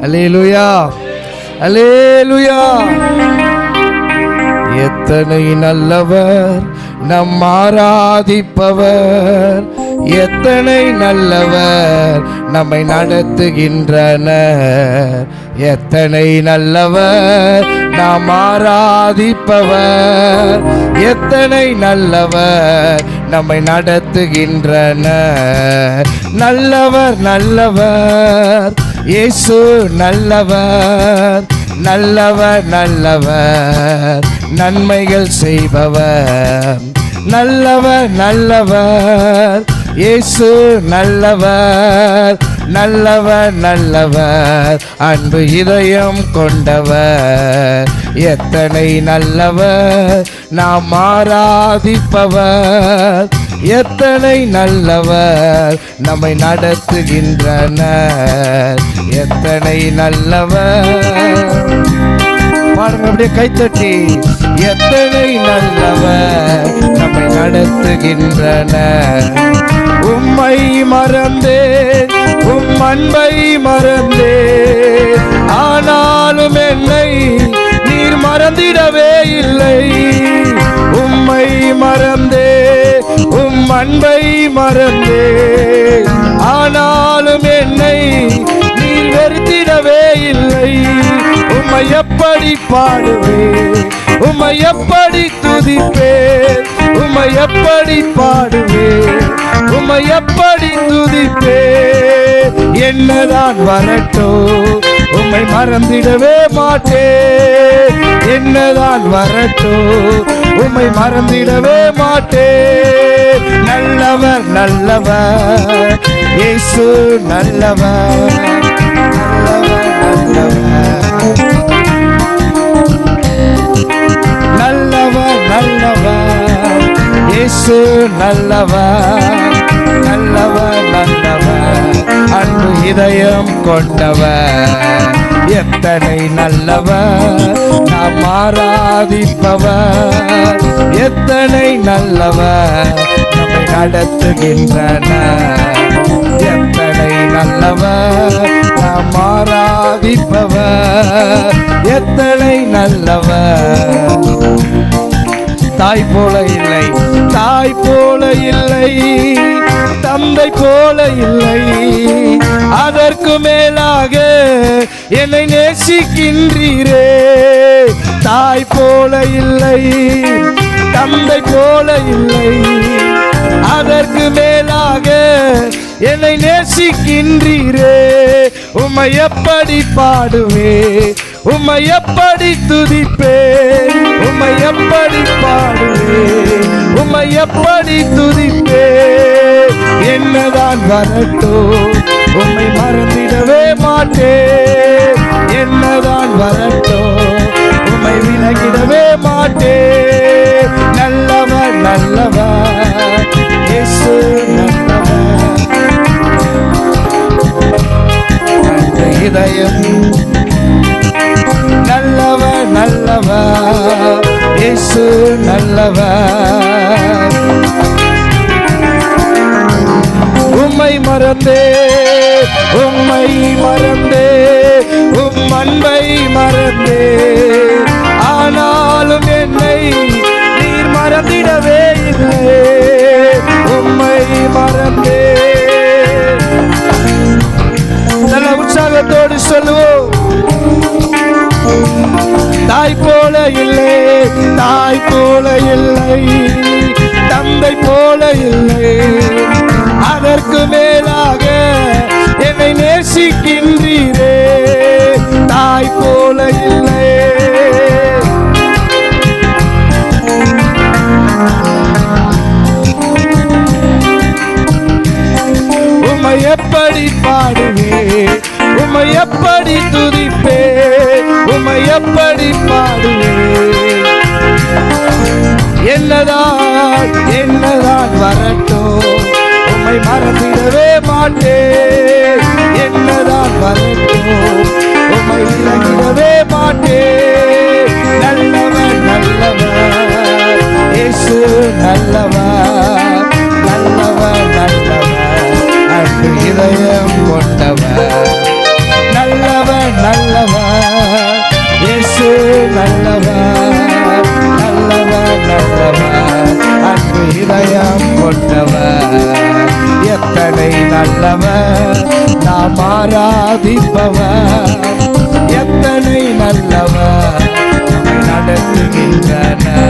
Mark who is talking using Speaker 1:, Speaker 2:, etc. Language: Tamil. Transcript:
Speaker 1: அல்லேலூயா, அல்லேலூயா. எத்தனை நல்லவர் நம் ஆராதிப்பவர், எத்தனை நல்லவர் நம்மை நடத்துகின்றனர். எத்தனை நல்லவர் நாம் ஆராதிப்பவர், எத்தனை நல்லவர் நம்மை நடத்துகின்றனர். நல்லவர் நல்லவர் இயேசு நல்லவர், நல்லவர் நல்லவர் நன்மைகள் செய்பவர். நல்லவர் நல்லவர் இயேசு நல்லவர், நல்லவர் நல்லவர் அன்பு இதயம் கொண்டவர். எத்தனை நல்லவர் நாம் ஆராதிப்பவர், எத்தனை நல்லவர் நம்மை நடத்துகின்றனர். எத்தனை நல்லவர், பாருங்க அப்படியே கைத்தட்டி. எத்தனை நல்லவர் நம்மை நடத்துகின்றனர். உம்மை மறந்தேன், உம் அன்பை மறந்தேன், ஆனாலும் என்னை நீர் மறந்திடவே இல்லை. உம்மை மறந்தேன், உம் அன்பை மறந்தேன், ஆனாலும் என்னை நீர் வெறுத்திடவே இல்லை. உம்மை எப்படி பாடுவேன், உம்மை எப்படி துதிப்பேன், உம்மை எப்படி பாடுவேன், உம்மை எப்படி துதிப்பேன். என்னதான் வரட்டும் உம்மை மறந்திடவே மாட்டேன். என்னதான் வரட்டும் உம்மை மறந்திடவே மாட்டேன். நல்லவர் நல்லவர் இயேசு நல்லவர், நல்லவர் நல்லவர் இயேசு நல்லவர், நல்லவர் நல்லவர் அன்பு இதயம் கொண்டவர். எத்தனை நல்லவர் நாம் ஆராதிப்பவர், எத்தனை நல்லவர் நம்மை நடத்துகின்றனர். எத்தனை நல்லவர் நாம் ஆராதிப்பவர், எத்தனை நல்லவர். தாய் போல இல்லை, தாய் போல இல்லை, தந்தை போல இல்லை, அதற்கு மேலாக என்னை நேசிக்கின்றீரே. தாய் போல இல்லை, தந்தை போல இல்லை, அதற்கு மேலாக என்னை நேசிக்கின்றீரே. உம்மை எப்படி பாடுவேன், உம்மை எப்படி துதிப்பேன், உம்மை எப்படி பாடுவேன், உம்மை எப்படி துதிப்பேன். என்னதான் வரட்டும் உம்மை மறந்திடவே மாட்டேன். என்னதான் வரட்டும் உம்மை விலகிடவே மாட்டேன். நல்லவர் நல்லவர் இயேசு நல்லவர், அந்த இதயம் நல்லவர் நல்லவர் இயேசு நல்லவர். உம்மை மறந்தே, உம்மை மறந்தே, உம் அன்பை மறந்தே, ஆனாலும் என்னை நீர் மறந்திடவே இல்லை. உம்மை மறந்தே. நல்ல உற்சாகத்தோடு சொல்லுவோம். தாய் போல இல்லை, தாய் போல இல்லை, தந்தை போல இல்லை, அதற்கு மேலாக என்னை நேசிக்கின்றீரே. தாய் போல இல்லை. உம்மை எப்படி பாடுவேன், உம்மை எப்படி துதிப்பேன், உம்மை எப்படி பாடுவேன். என்னதான் என்னதான் வரட்டும் உம்மை மறந்திடவே மாட்டேன். என்னதான் வரட்டும் உம்மை விலகிடவே மாட்டேன். நல்லவர் நல்லவர் இயேசு நல்லவர், நல்லவர் நல்லவர் அன்பு இதயம் கொண்டவர். நல்லவர் நல்லவர் நல்லவர் நல்லவர் அன்பு இதயம் கொண்டவர் எத்தனை நல்லவர் நாம் ஆராதிப்பவர் எத்தனை நல்லவர் நம்மை நடத்துகின்றனர்